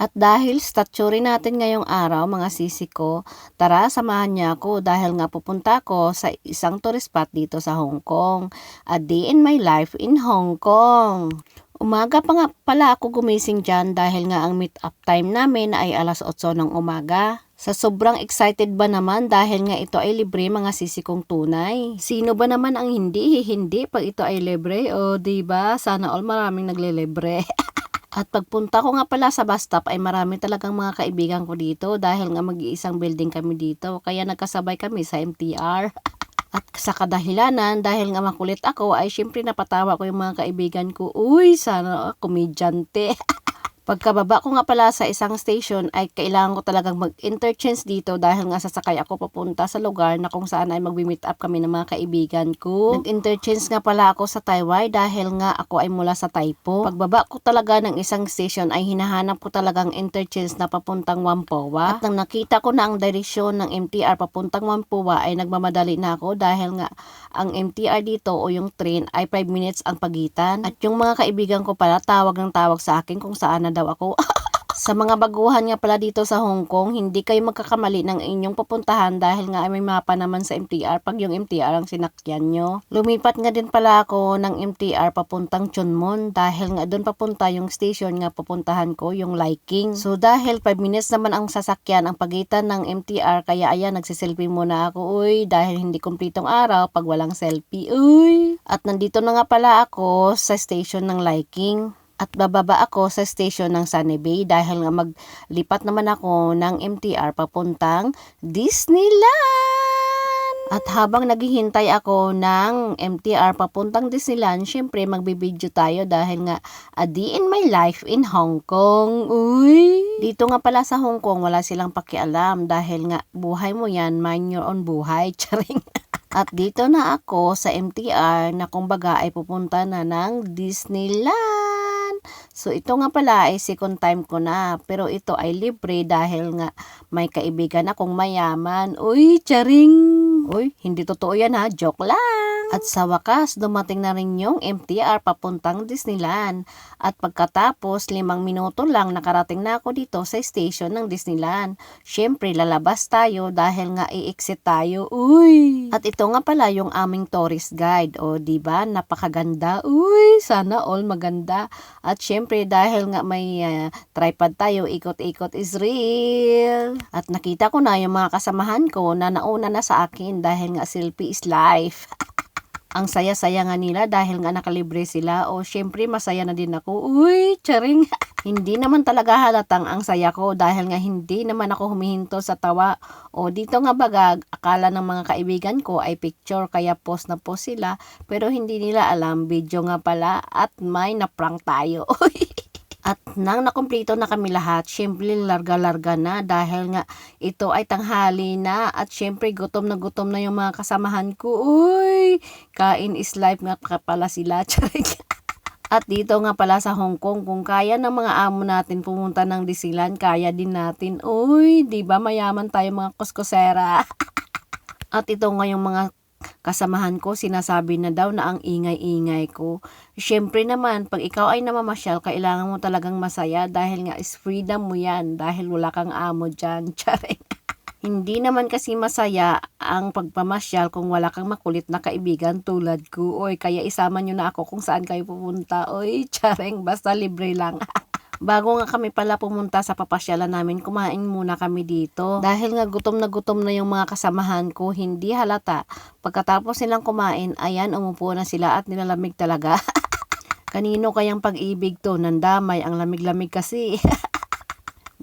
At dahil statue natin ngayong araw mga sisi ko, tara samahan niya ako dahil nga pupunta ko sa isang tourist spot dito sa Hong Kong. A day in my life in Hong Kong. Umaga pa nga pala ako gumising dyan dahil nga ang meet up time namin ay alas 8 ng umaga. Sa sobrang excited ba naman dahil nga ito ay libre mga sisi kong tunay. Sino ba naman ang hindi pag ito ay libre? O diba? Sana all maraming naglilibre. At pagpunta ko nga pala sa bus stop ay marami talagang mga kaibigan ko dito dahil nga mag-iisang building kami dito. Kaya nagkasabay kami sa MTR. At sa kadahilanan dahil nga makulit ako ay syempre napatawa ko yung mga kaibigan ko. Uy, sana komedyante. Pagkababa ko nga pala sa isang station ay kailangan ko talagang mag-interchange dito dahil nga sasakay ako papunta sa lugar na kung saan ay mag-meet up kami ng mga kaibigan ko. Nag-interchange nga pala ako sa Taiwan dahil nga ako ay mula sa Taipo. Pagbaba ko talaga ng isang station ay hinahanap ko talagang interchange na papuntang Whampoa. At nang nakita ko na ang direksyon ng MTR papuntang Whampoa ay nagmamadali na ako dahil nga ang MTR dito o yung train ay 5 minutes ang pagitan. At yung mga kaibigan ko pala tawag ng tawag sa akin kung saan na daw ako. Sa mga baguhan nga pala dito sa Hong Kong, hindi kayo magkakamali ng inyong papuntahan dahil nga may mapa naman sa MTR pag yung MTR ang sinakyan nyo. Lumipat nga din pala ako ng MTR papuntang Chun Mun dahil nga doon papunta yung station nga papuntahan ko, yung Liking. So dahil 5 minutes naman ang sasakyan ang pagitan ng MTR, kaya ayan, nagsiselfie muna ako. Uy, dahil hindi kumpletong araw pag walang selfie. Uy! At nandito na nga pala ako sa station ng Liking. At bababa ako sa station ng Sunny Bay dahil nga maglipat naman ako ng MTR papuntang Disneyland. At habang naghihintay ako ng MTR papuntang Disneyland, syempre magbibideo tayo dahil nga a day in my life in Hong Kong. Uy! Dito nga pala sa Hong Kong wala silang pakialam dahil nga buhay mo yan, mind your own buhay. Charing. At dito na ako sa MTR na kumbaga ay pupunta na ng Disneyland. So ito nga pala ay second time ko na, pero ito ay libre dahil nga may kaibigan akong mayaman. Uy, charing! Uy, hindi totoo yan ha, joke lang! At sa wakas, dumating na rin yung MTR papuntang Disneyland. At pagkatapos, 5 minuto lang nakarating na ako dito sa station ng Disneyland. Syempre, lalabas tayo dahil nga i-exit tayo. Uy! At ito nga pala yung aming tourist guide. O, diba? Napakaganda. Uy! Sana all maganda. At syempre, dahil nga may tripod tayo, ikot-ikot is real. At nakita ko na yung mga kasamahan ko na nauna na sa akin dahil nga selfie is life. Ang saya-saya nga nila dahil nga nakalibre sila. O syempre masaya na din ako. Uy, charing. Hindi naman talaga halatang ang saya ko dahil nga hindi naman ako humihinto sa tawa. O dito nga baga, akala ng mga kaibigan ko ay picture kaya post na post sila. Pero hindi nila alam, video nga pala at may na-prank tayo. At nang nakumpleto na kami lahat, syempre larga-larga na dahil nga ito ay tanghali na at syempre gutom na yung mga kasamahan ko. Uy, kain is life nga pala sila. At dito nga pala sa Hong Kong, kung kaya ng mga amo natin pumunta ng Disneyland, kaya din natin. Uy, di ba mayaman tayo mga kuskosera? At ito nga yung mga kasamahan ko, sinasabi na daw na ang ingay-ingay ko. Syempre naman, pag ikaw ay namamasyal, kailangan mo talagang masaya dahil nga is freedom mo yan dahil wala kang amo dyan. Charing. Hindi naman kasi masaya ang pagpamasyal kung wala kang makulit na kaibigan tulad ko. Oy, kaya isama nyo na ako kung saan kayo pupunta. Oy, charing, basta libre lang. Bago nga kami pala pumunta sa papasyalan namin, kumain muna kami dito. Dahil nga gutom na yung mga kasamahan ko, hindi halata. Pagkatapos nilang kumain, ayan, umupo na sila at nilalamig talaga. Kanino kayang pag-ibig to? Nandamay, ang lamig-lamig kasi.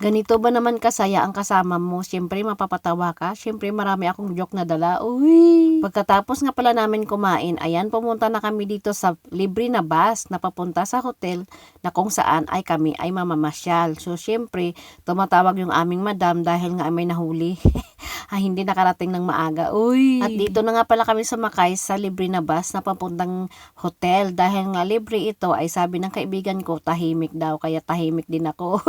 Ganito ba naman kasaya ang kasama mo? Siyempre mapapatawa ka. Siyempre marami akong joke na dala. Uy! Pagkatapos nga pala namin kumain, ayan, pumunta na kami dito sa libre na bus na papunta sa hotel na kung saan ay kami ay mamamasyal. So siyempre, tumatawag yung aming madam dahil nga may nahuli. Ay, hindi nakarating ng maaga. Uy! At dito na nga pala kami sumakay sa libre na bus na papuntang hotel. Dahil nga libre ito ay sabi ng kaibigan ko, tahimik daw. Kaya tahimik din ako.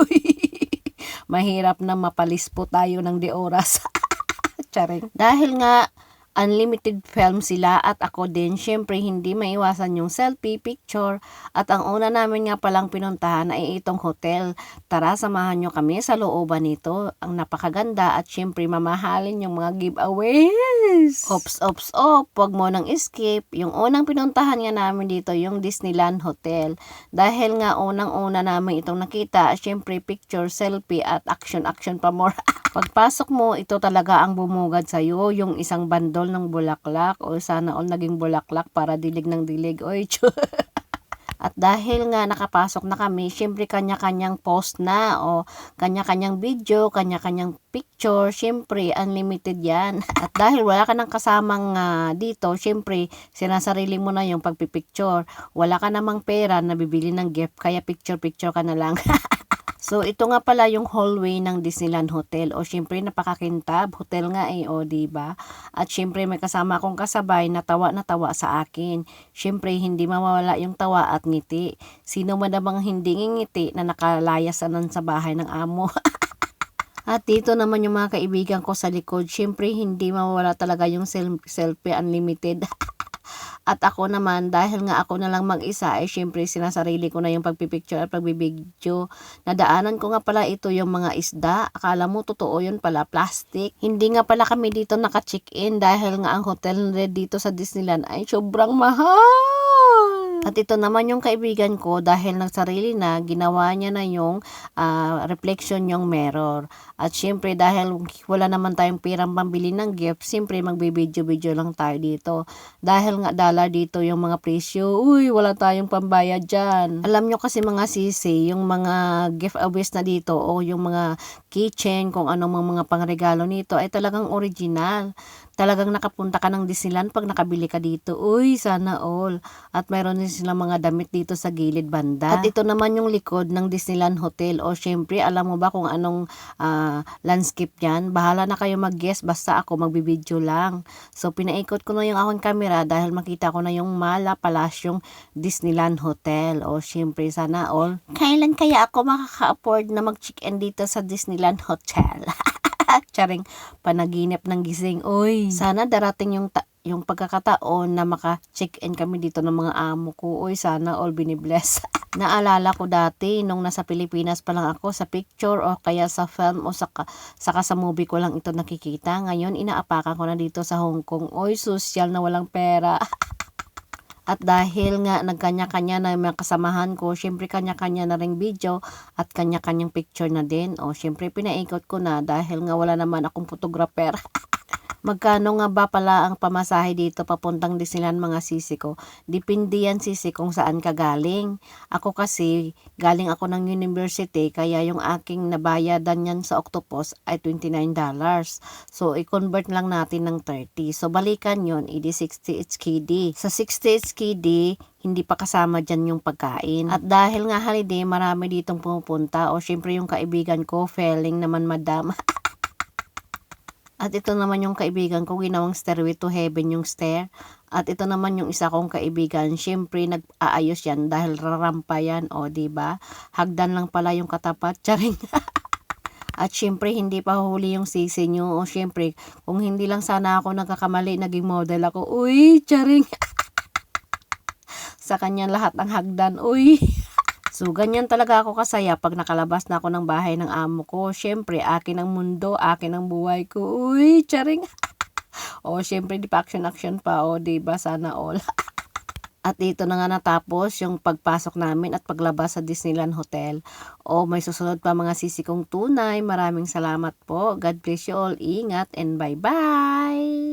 Mahirap na mapalis po tayo ng di oras. Charing. Dahil nga unlimited film sila at ako din. Syempre, hindi maiwasan yung selfie, picture. At ang una namin nga palang pinuntahan ay itong hotel. Tara, samahan nyo kami sa looban nito. Ang napakaganda at syempre mamahalin yung mga giveaways. Ops. Huwag mo nang skip. Yung unang pinuntahan nga namin dito, yung Disneyland Hotel. Dahil nga unang-una namin itong nakita, syempre picture, selfie at action pa more. Pagpasok mo, ito talaga ang bumugad sa'yo, yung isang bandol ng bulaklak, o sana all naging bulaklak para dilig ng dilig. Oy, At dahil nga nakapasok na kami, syempre kanya-kanyang post na, o kanya-kanyang video, kanya-kanyang picture, syempre unlimited yan. At dahil wala ka nang kasamang dito, syempre sinasarili mo na yung pagpipicture. Wala ka namang pera na bibili ng gift, kaya picture ka na lang. So, ito nga pala yung hallway ng Disneyland Hotel. O, syempre, napakakintab. Hotel nga o, diba? At syempre, may kasama akong kasabay na tawa sa akin. Syempre, hindi mawawala yung tawa at ngiti. Sino man namang hindi ngingiti na nakalayasan sa bahay ng amo. At dito naman yung mga kaibigan ko sa likod. Syempre, hindi mawawala talaga yung selfie unlimited. At ako naman, dahil nga ako na lang mag-isa, ay syempre sinasarili ko na yung pagpipicture at pagbibideo. Nadaanan ko nga pala ito yung mga isda. Akala mo totoo yun pala, plastic. Hindi nga pala kami dito naka-check-in dahil nga ang hotel dito sa Disneyland ay sobrang mahal. At ito naman yung kaibigan ko, dahil nagsarili na, ginawa niya na yung reflection yung mirror. At syempre dahil wala naman tayong pirang pambili ng gift, syempre magbibideo lang tayo dito. Dahil nga dollar dito yung mga presyo, wala tayong pambayad dyan. Alam nyo kasi mga sisi, yung mga giveaways na dito o yung mga keychain, kung anong mga pangregalo nito ay talagang original. Talagang nakapunta ka ng Disneyland pag nakabili ka dito. Sana all. At mayroon din silang mga damit dito sa gilid banda. At ito naman yung likod ng Disneyland Hotel. O syempre, alam mo ba kung anong landscape yan? Bahala na kayo mag-guess, basta ako magbibideo lang. So, pinaikot ko na yung akong camera dahil makita ko na yung Mala Palace, yung Disneyland Hotel. O syempre, sana all. Kailan kaya ako makaka-afford na mag-check-in dito sa Disneyland Hotel? Charing, panaginip ng gising. Sana darating yung pagkakataon na maka-check-in kami dito ng mga amo ko. Sana all binibless. Naalala ko dati, nung nasa Pilipinas pa lang ako, sa picture o kaya sa film o saka sa movie ko lang ito nakikita. Ngayon, inaapakan ko na dito sa Hong Kong. Social na walang pera. At dahil nga nagkanya-kanya na yung mga kasamahan ko, syempre kanya-kanya na ring video at kanya-kanyang picture na din. O syempre pinaikot ko na dahil nga wala naman akong photographer. Magkano nga ba pala ang pamasahe dito papuntang Disneyland mga sisi ko? Depende yan sisi kung saan ka galing. Ako kasi, galing ako ng university, kaya yung aking nabayadan yan sa Octopus ay $29. So, i-convert lang natin ng 30. So, balikan yun, edi 60 HKD. Sa 60 HKD, hindi pa kasama dyan yung pagkain. At dahil nga holiday, marami ditong pumupunta. O syempre yung kaibigan ko, feeling naman madam. At ito naman yung kaibigan ko, ginawang Stairway to Heaven yung stair. At ito naman yung isa kong kaibigan, syempre nag-aayos yan dahil rarampa yan, diba? Hagdan lang pala yung katapat, charing. At syempre hindi pa huli yung sisi nyo. O syempre, kung hindi lang sana ako nagkakamali, naging model ako. Charing. Sa kanya lahat ang hagdan, So, ganyan talaga ako kasaya pag nakalabas na ako ng bahay ng amo ko. Syempre, akin ang mundo, akin ang buhay ko. Charing. Syempre, di pa action pa. Diba? Sana all. At dito na nga natapos yung pagpasok namin at paglabas sa Disneyland Hotel. May susunod pa mga sisi kong tunay. Maraming salamat po. God bless you all. Ingat and bye-bye.